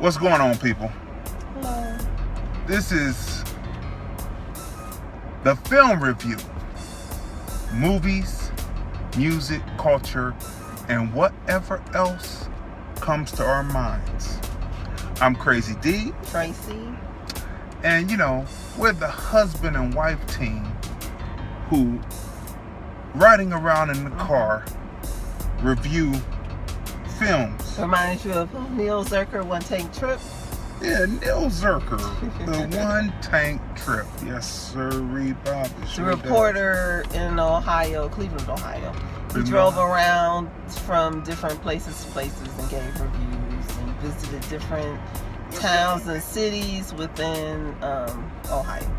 What's going on, people? Hello. This is the film review. Movies, music, culture, and whatever else comes to our minds. I'm Crazy Dee. Tracey. And we're the husband and wife team who, riding around in the car, review films. Reminds you of Neil Zerker, One Tank Trip? Yeah, Neil Zerker, the One Tank Trip. Yes, sir, Bob. The reporter in Ohio, Cleveland, Ohio. He drove around from different places to places and gave reviews and visited different towns and cities within Ohio.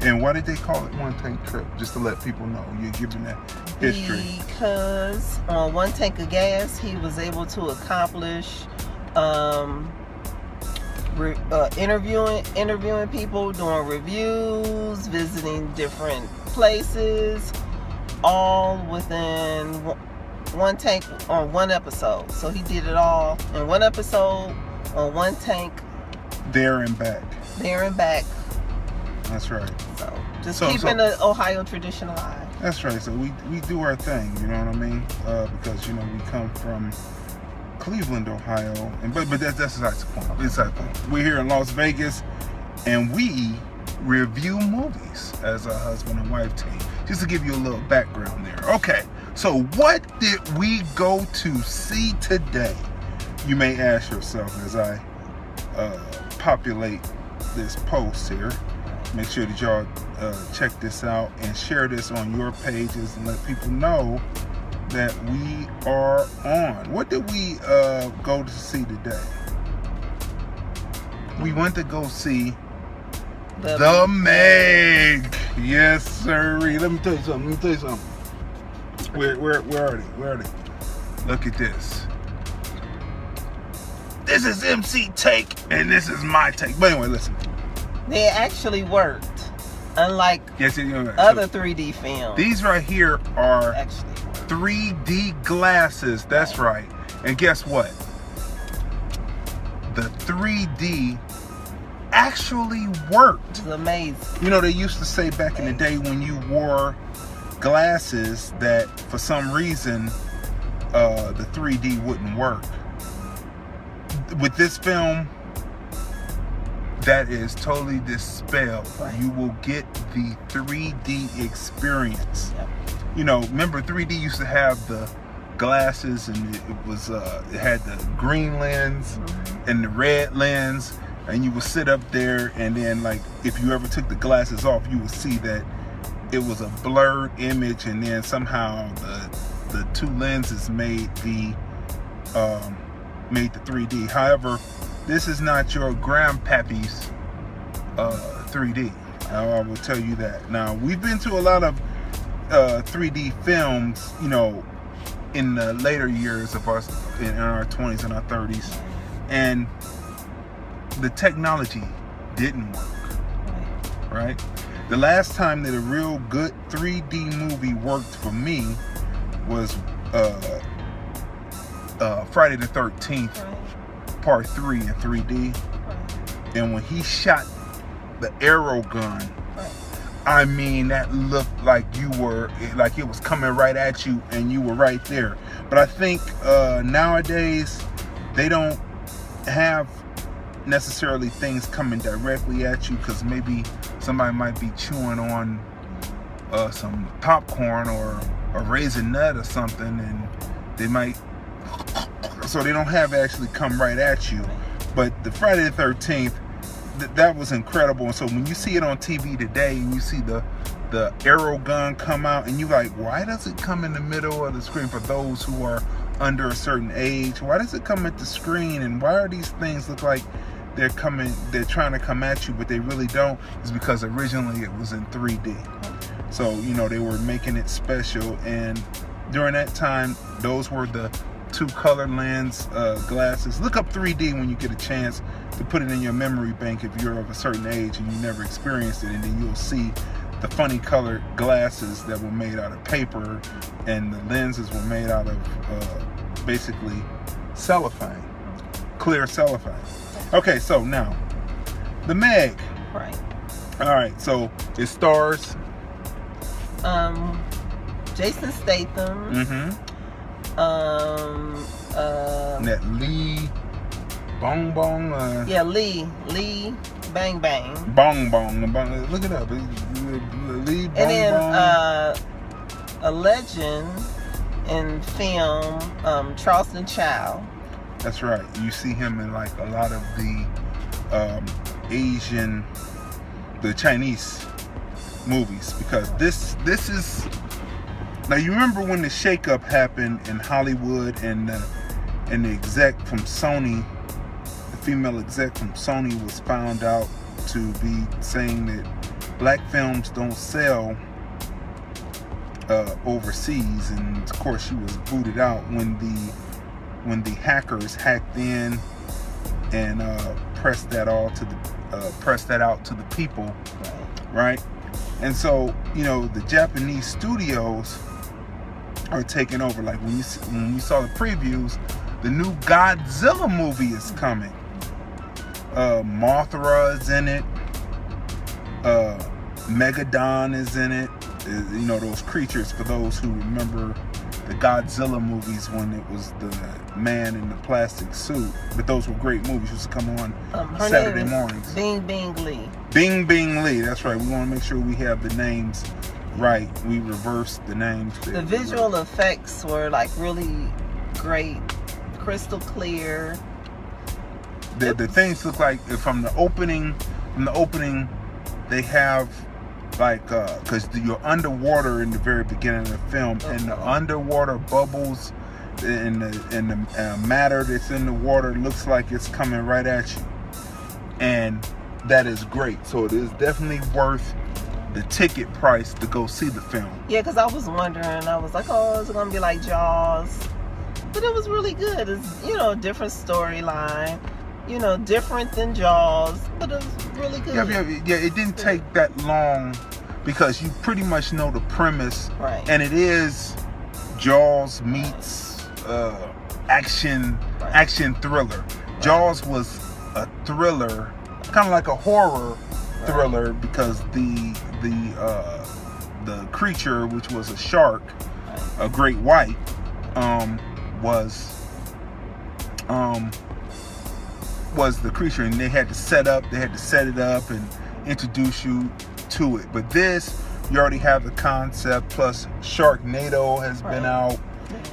And why did they call it One Tank Trip? Just to let people know, you're giving that history. Because on one tank of gas, he was able to accomplish interviewing people, doing reviews, visiting different places, all within one tank on one episode. So he did it all in one episode on one tank. There and back. That's right. So keeping the Ohio tradition alive. That's right. So we do our thing, you know what I mean? Because we come from Cleveland, Ohio, but that's beside the point. Beside the point. We're here in Las Vegas, and we review movies as a husband and wife team. Just to give you a little background there. Okay. So what did we go to see today? You may ask yourself as I populate this post here. Make sure that y'all check this out and share this on your pages and let people know that we are on. What did we go to see today? We went to go see the Meg. Yes, sir. Let me tell you something. Where are they? Look at this. This is MC take, and this is my take. But anyway, listen. They actually worked, unlike other 3D films. These right here are 3D glasses. That's right. And guess what? The 3D actually worked. It's amazing. They used to say back in the day when you wore glasses that for some reason the 3D wouldn't work. With this film, that is totally dispelled. Right. You will get the 3D experience. Yep. Remember 3D used to have the glasses, and it had the green lens and the red lens, and you would sit up there, and then if you ever took the glasses off, you would see that it was a blurred image, and then somehow the two lenses made the 3D. However, this is not your grandpappy's 3D. I will tell you that. Now, we've been to a lot of 3D films, in the later years of us, in our 20s and our 30s, and the technology didn't work, right? The last time that a real good 3D movie worked for me was Friday the 13th. Part 3 in 3D. And when he shot the arrow gun, I mean, that looked like it was coming right at you and you were right there. But I think nowadays they don't have necessarily things coming directly at you, because maybe somebody might be chewing on some popcorn or a raisin nut or something, and they might, so they don't have actually come right at you. But the Friday the 13th, that was incredible. And so when you see it on TV today and you see the arrow gun come out, and you like, why does it come in the middle of the screen for those who are under a certain age? Why does it come at the screen? And why are these things look like they're trying to come at you, but they really don't? It's because originally it was in 3D. So, they were making it special. And during that time, those were the 2-color lens glasses. Look up 3D when you get a chance to put it in your memory bank if you're of a certain age and you never experienced it, and then you'll see the funny colored glasses that were made out of paper, and the lenses were made out of basically cellophane, clear cellophane. Okay, so now the Meg. Right. All right, so it stars Jason Statham. that Lee Bong Bong. Yeah, Lee Bang Bang. Bong Bong. Look it up. Lee Bong And then Bong. a legend in film, Charleston Chow. That's right. You see him in like a lot of the Asian, the Chinese movies, because this is. Now you remember when the shakeup happened in Hollywood, and the exec from Sony, the female exec from Sony, was found out to be saying that black films don't sell overseas, and of course she was booted out when the hackers hacked in and pressed that out to the people, right? And so the Japanese studios are taking over. Like when we saw the previews, the new Godzilla movie is coming. Mothra is in it. Megalodon is in it. Those creatures, for those who remember the Godzilla movies when it was the man in the plastic suit. But those were great movies. Used to come on Saturday mornings. Bing Bing Lee. Bing Bing Lee. That's right. We want to make sure we have the names right. We reversed the names. The visual effects were like really great, crystal clear. The things look like from the opening, they have like because you're underwater in the very beginning of the film, and the underwater bubbles and the matter that's in the water looks like it's coming right at you, and that is great. So it is definitely worth the ticket price to go see the film. Yeah, because I was wondering, I was like, oh, is it gonna be like Jaws? But it was really good. It's a different storyline, different than Jaws, but it was really good. Yeah, it didn't take that long, because you pretty much know the premise, right? And it is Jaws meets action thriller. Right. Jaws was a thriller, kind of like a horror thriller, because the creature, which was a shark, a great white, was the creature, and they had to set it up and introduce you to it. But this, you already have the concept, plus Sharknado has been out,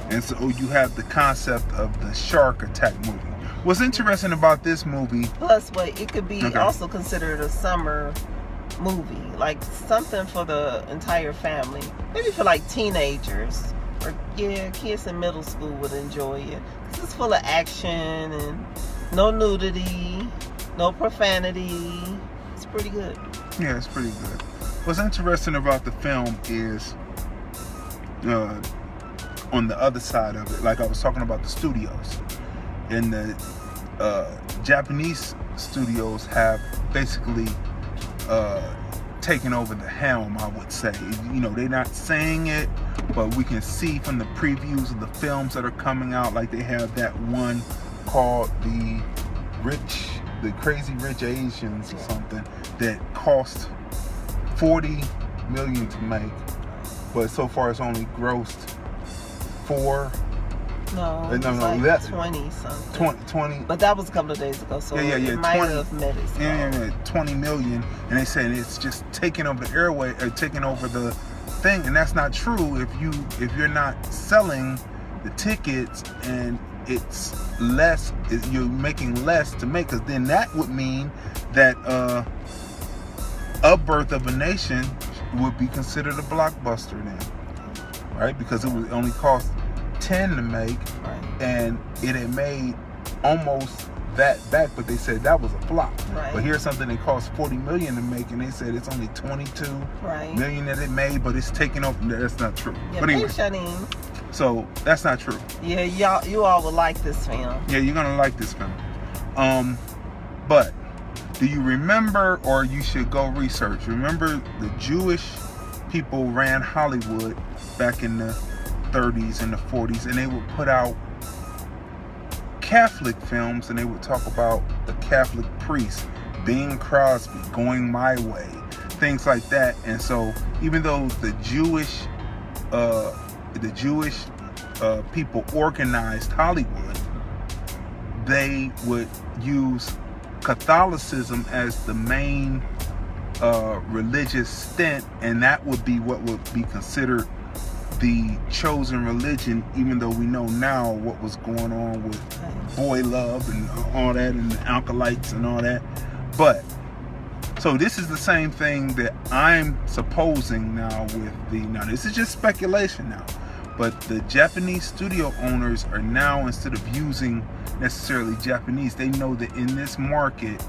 and so you have the concept of the shark attack movie. What's interesting about this movie, plus it could be also considered a summer movie, like something for the entire family, maybe for like teenagers, or kids in middle school would enjoy it. It's full of action and no nudity, no profanity. It's pretty good. Yeah, it's pretty good. What's interesting about the film is on the other side of it, like I was talking about the studios, and the Japanese studios have basically taken over the helm, I would say. They're not saying it, but we can see from the previews of the films that are coming out, like they have that one called the Crazy Rich Asians or something, that cost $40 million to make, but so far it's only grossed that's 20 something. 20. But that was a couple of days ago, so it might have met its goal. 20 million, and they say it's just taking over the airway, taking over the thing, and that's not true. If you're not selling the tickets, and it's less, you're making less to make, because then that would mean that A Birth of a Nation would be considered a blockbuster then, right? Because it would only cost 10 to make, and it had made almost that back, but they said that was a flop. Right. But here's something that cost $40 million to make, and they said it's only 22 million that it made, but it's taking over. That's not true. Yeah, but anyway, so that's not true. Yeah, you all will like this film. Yeah, you're gonna like this film. But do you remember, or you should go research, remember the Jewish people ran Hollywood back in the 30s and the 40s, and they would put out Catholic films, and they would talk about the Catholic priest, Bing Crosby, Going My Way, things like that. And so even though the Jewish people organized Hollywood, they would use Catholicism as the main religious stint, and that would be what would be considered the chosen religion, even though we know now what was going on with boy love and all that, and the alkalites and all that. But so this is the same thing that I'm supposing now with now this is just speculation now, but the Japanese studio owners are now, instead of using necessarily Japanese, they know that in this market,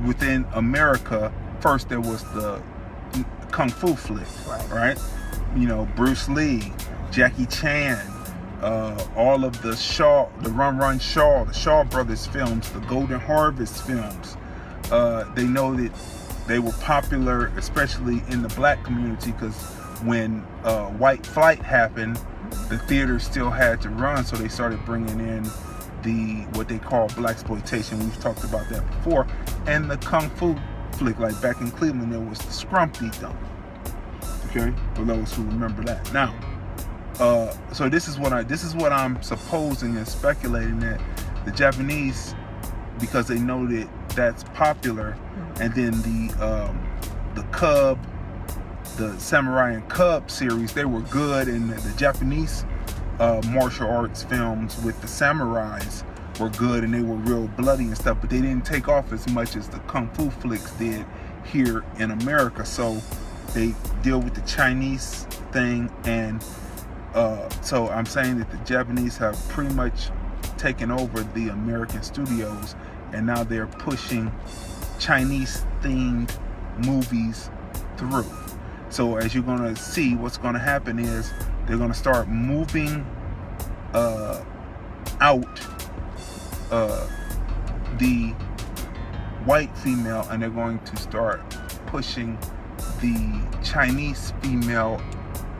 within America, first there was the Kung Fu flick, right? You know, Bruce Lee, Jackie Chan, all of the Run Shaw, the Shaw Brothers films, the Golden Harvest films. They know that they were popular, especially in the black community, because when White Flight happened, the theaters still had to run, so they started bringing in what they call blaxploitation. We've talked about that before. And the Kung Fu flick, like back in Cleveland, there was the Scrumpty Dunk. Okay, for those who remember that. Now, so this is what I'm supposing and speculating, that the Japanese, because they know that that's popular, and then the Cub, the Samurai and Cub series, they were good, and the Japanese martial arts films with the samurais were good, and they were real bloody and stuff, but they didn't take off as much as the Kung Fu flicks did here in America. So they deal with the Chinese thing, and so I'm saying that the Japanese have pretty much taken over the American studios, and now they're pushing Chinese themed movies through. So as you're going to see, what's going to happen is they're going to start moving out the white female, and they're going to start pushing the Chinese female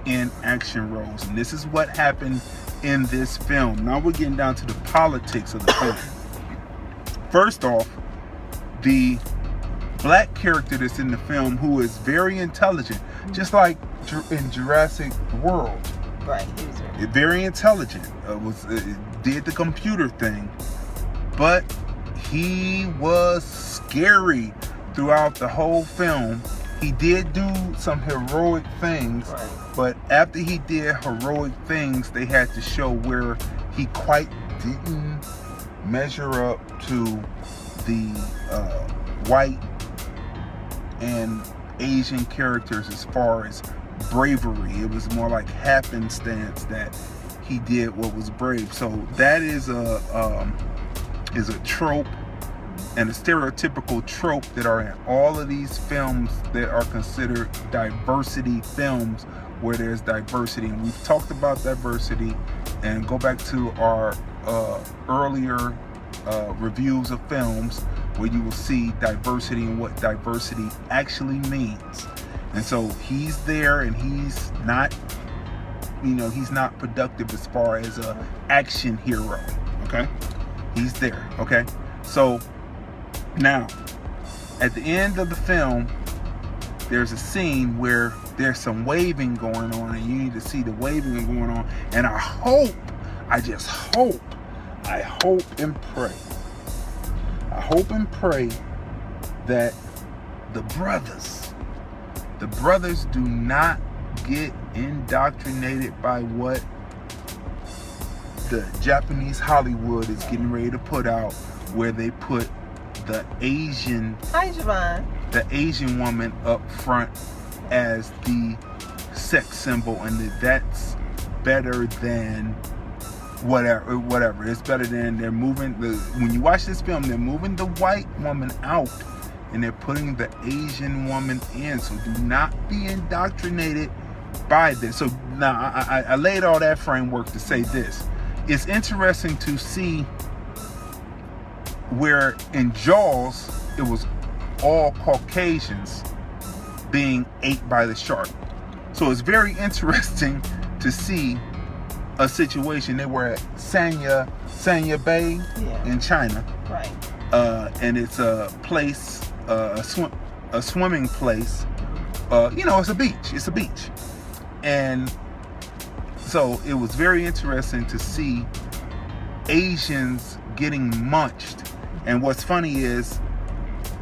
in action roles. And this is what happened in this film. Now we're getting down to the politics of the film. First off, the black character that's in the film, who is very intelligent, just like in Jurassic World. Right, he was very intelligent. Did the computer thing, but he was scary throughout the whole film. He did do some heroic things, right, but after he did heroic things, they had to show where he quite didn't measure up to the white and Asian characters as far as bravery. It was more like happenstance that he did what was brave. So that is a trope, and a stereotypical trope that are in all of these films that are considered diversity films, where there's diversity. And we've talked about diversity, and go back to our earlier reviews of films, where you will see diversity and what diversity actually means. And so he's there, and he's not, he's not productive as far as a action hero. Okay, he's there. Okay, so now at the end of the film, there's a scene where there's some waving going on, and you need to see the waving going on. And I hope and pray that the brothers do not get indoctrinated by what the Japanese Hollywood is getting ready to put out, where they put the Asian woman up front as the sex symbol, and that's better than whatever. It's better than they're moving when you watch this film, they're moving the white woman out and they're putting the Asian woman in. So do not be indoctrinated by this. So now I laid all that framework to say this. It's interesting to see where in Jaws it was all Caucasians being ate by the shark. So it's very interesting to see a situation. They were at Sanya Bay in China. Right. and it's a place, a swimming place. It's a beach. It's a beach, and so it was very interesting to see Asians getting munched. And what's funny is,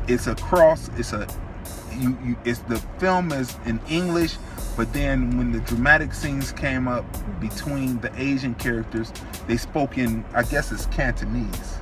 the film is in English, but then when the dramatic scenes came up between the Asian characters, they spoke in, I guess it's Cantonese.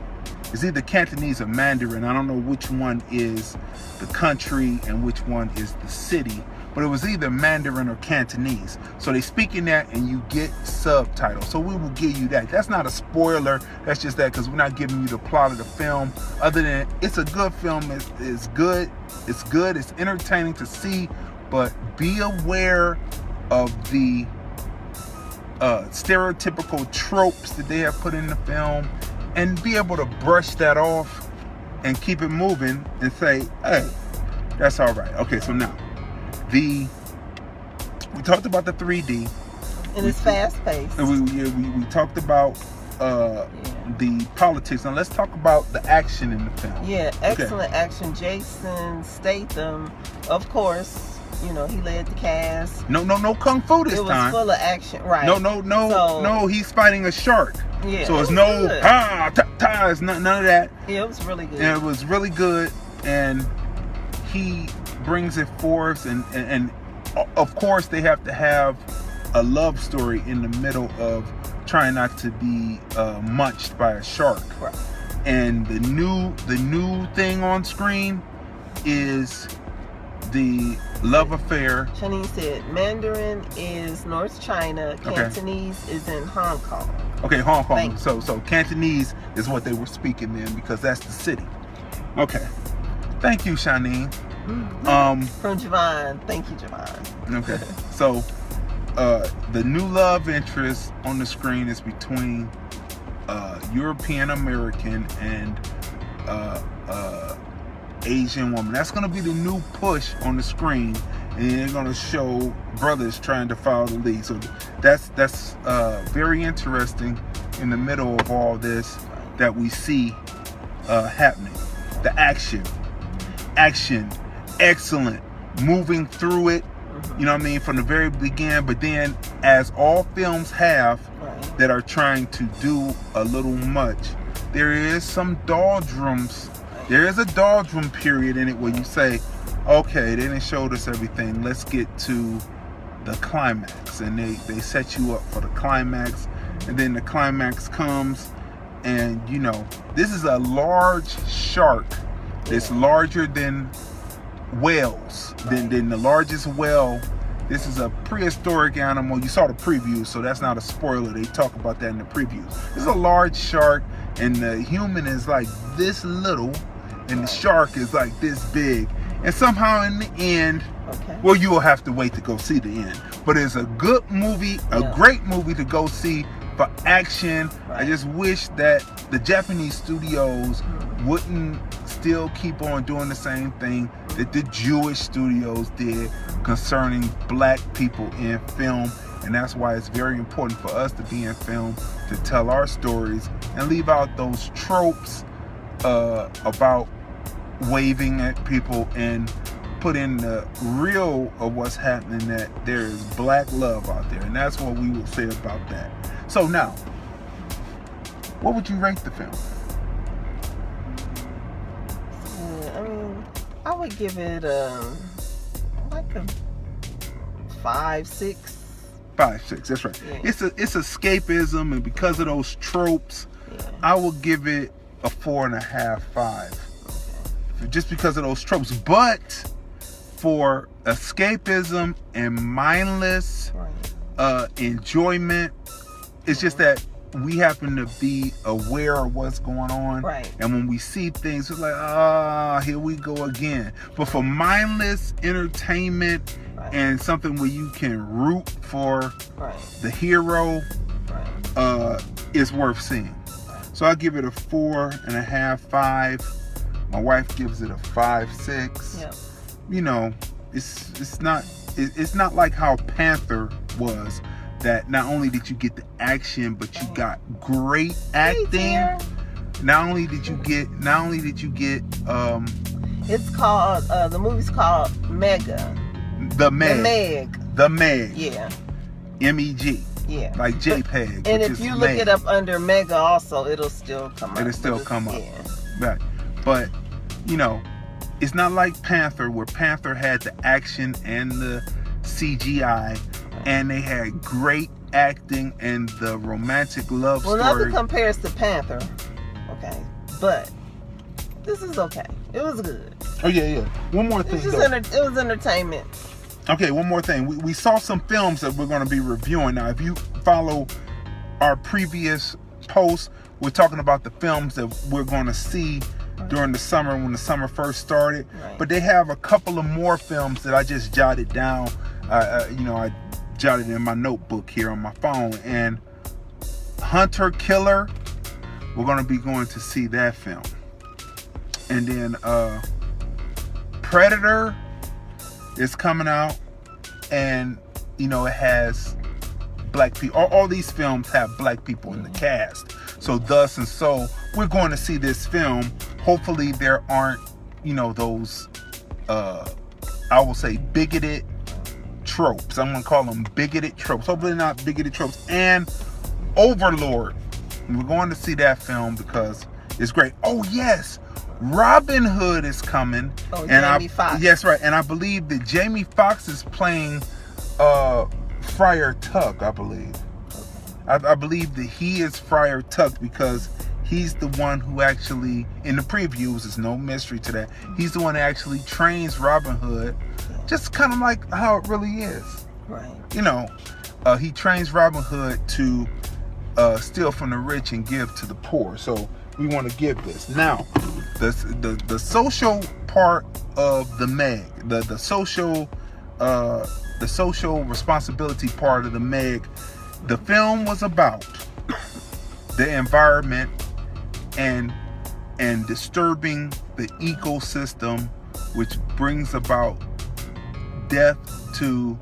It's either Cantonese or Mandarin. I don't know which one is the country and which one is the city, but it was either Mandarin or Cantonese. So they speak in that, and you get subtitles. So we will give you that. That's not a spoiler. That's just that, because we're not giving you the plot of the film. Other than it's a good film. It's good. It's good. It's entertaining to see, but be aware of the stereotypical tropes that they have put in the film, and be able to brush that off and keep it moving and say, hey, that's all right. Okay, so now we talked about the 3D, and it's fast paced. We talked about the politics. Now let's talk about the action in the film. Yeah, excellent action. Jason Statham, of course. He led the cast. No kung fu this time. It was full of action, right? No. He's fighting a shark. Yeah. So it's no it's none of that. Yeah, it was really good. And it was really good, and he brings it forth, and of course they have to have a love story in the middle of trying not to be munched by a shark. Right. And the new thing on screen is the love affair. Shanine said Mandarin is North China, Cantonese is in Hong Kong. Okay, Hong Kong. So Cantonese is what they were speaking then, because that's the city. Okay. Thank you, Shanine. From Javon. Thank you, Javon. Okay. So the new love interest on the screen is between European American and Asian woman. That's going to be the new push on the screen, and they're going to show brothers trying to follow the lead. So that's very interesting in the middle of all this that we see happening. The action, excellent, moving through it. You know what I mean, from the very beginning. But then, as all films have that are trying to do a little much, there is some doldrums. There is a doldrum period in it where you say, okay, they didn't show us everything. Let's get to the climax. And they set you up for the climax. And then the climax comes, and this is a large shark. It's larger than whales, than the largest whale. This is a prehistoric animal. You saw the preview, so that's not a spoiler. They talk about that in the previews. This is a large shark, and the human is like this little, and the shark is like this big. And somehow in the end, well, you will have to wait to go see the end. But it's a good movie, a great movie to go see for action. I just wish that the Japanese studios wouldn't still keep on doing the same thing that the Jewish studios did concerning black people in film. And that's why it's very important for us to be in film, to tell our stories and leave out those tropes about waving at people, and put in the real of what's happening, that there is black love out there. And that's what we will say about that. So now, what would you rate the film? I would give it like a 5-6. 5-6, that's right. Yeah. It's escapism, and because of those tropes, I will give it a 4.5, 5. Just because of those tropes. But for escapism and mindless enjoyment, it's just that we happen to be aware of what's going on. Right. And when we see things, it's like, here we go again. But for mindless entertainment and something where you can root for the hero, it's worth seeing. So I give it a 4.5, 5. My wife gives it a 5-6. Yep. It's not like how Panther was, that not only did you get the action, but you got great acting. Not only did you get it's called the movie's called Mega. The Meg. Yeah. MEG. Yeah. Like JPEG. And if you look it up under Mega also, it'll still come up. It'll still come up. Yeah. Right. But, you know, it's not like Panther, where Panther had the action and the CGI, and they had great acting and the romantic love story. Well, nothing compares to Panther. Okay. But this is okay. It was good. Oh, yeah. One more thing, it was entertainment. Okay, one more thing. We saw some films that we're going to be reviewing. Now, if you follow our previous posts, we're talking about the films that we're going to see during the summer, when the summer first started. Right. But they have a couple of more films that I just jotted down. I jotted in my notebook here on my phone. And Hunter Killer, we're going to be going to see that film. And then Predator is coming out, and it has black people. All these films have black people in the cast. So we're going to see this film. Hopefully there aren't those I will say bigoted tropes. I'm going to call them bigoted tropes. Hopefully not bigoted tropes. And Overlord, we're going to see that film because it's great. Oh yes, Robin Hood is coming. Oh, Jamie Foxx. Yes, right. And I believe that Jamie Foxx is playing Friar Tuck, I believe. I believe that he is Friar Tuck because he's the one who actually, in the previews, there's no mystery to that, he's the one that actually trains Robin Hood, just kind of like how it really is. Right. He trains Robin Hood to steal from the rich and give to the poor. So we want to give this. Now, the social part of the Meg, the social responsibility part of the Meg, the film was about the environment and disturbing the ecosystem, which brings about death to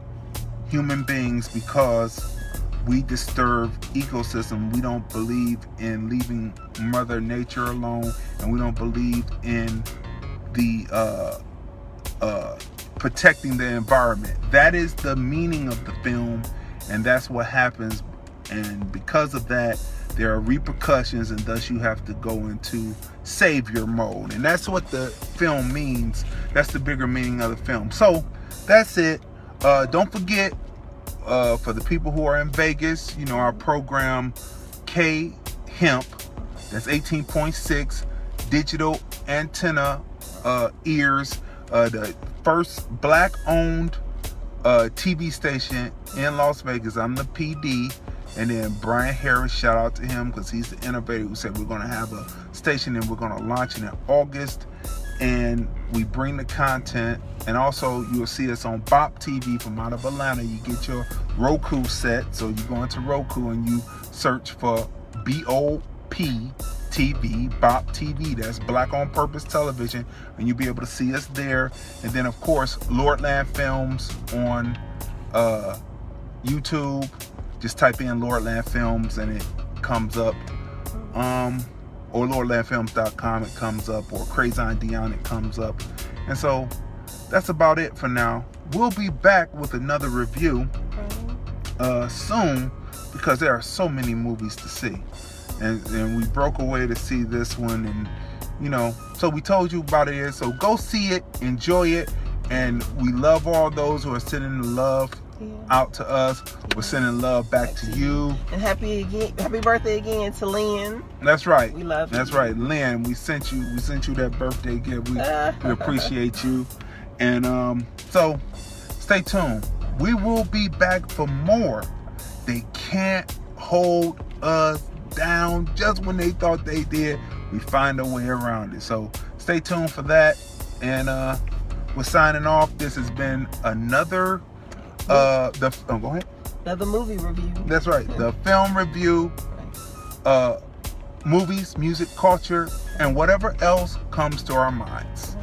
human beings because we disturb ecosystem. We don't believe in leaving Mother Nature alone, and we don't believe in the protecting the environment. That is the meaning of the film, and that's what happens. And because of that, there are repercussions, and thus you have to go into savior mode. And that's what the film means. That's the bigger meaning of the film. So that's it. Don't forget, for the people who are in Vegas, our program K Hemp, that's 18.6 digital antenna ears, the first black owned TV station in Las Vegas. I'm the PD. And then Brian Harris, shout out to him because he's the innovator who said we're going to have a station and we're going to launch it in August. And we bring the content. And also you'll see us on Bop TV from out of Atlanta. You get your Roku set. So you go into Roku and you search for BOP TV, Bop TV. That's Black on Purpose Television. And you'll be able to see us there. And then of course, Lordlandfilms on YouTube. Just type in Lordlandfilms and it comes up, or Lordlandfilms.com, it comes up, or Crazy Dee, it comes up. And so that's about it for now. We'll be back with another review soon, because there are so many movies to see, and we broke away to see this one, and so we told you about it. So go see it, enjoy it, and we love all those who are sending the love out to us. We're sending love back to you. And happy birthday again to Lynn. That's right. We love you. That's right, Lynn. We sent you that birthday gift. We appreciate you. And so stay tuned. We will be back for more. They can't hold us down. Just when they thought they did, we find a way around it. So stay tuned for that. And we're signing off. This has been another go ahead. Another movie review. That's right. The film review, movies, music, culture, and whatever else comes to our minds.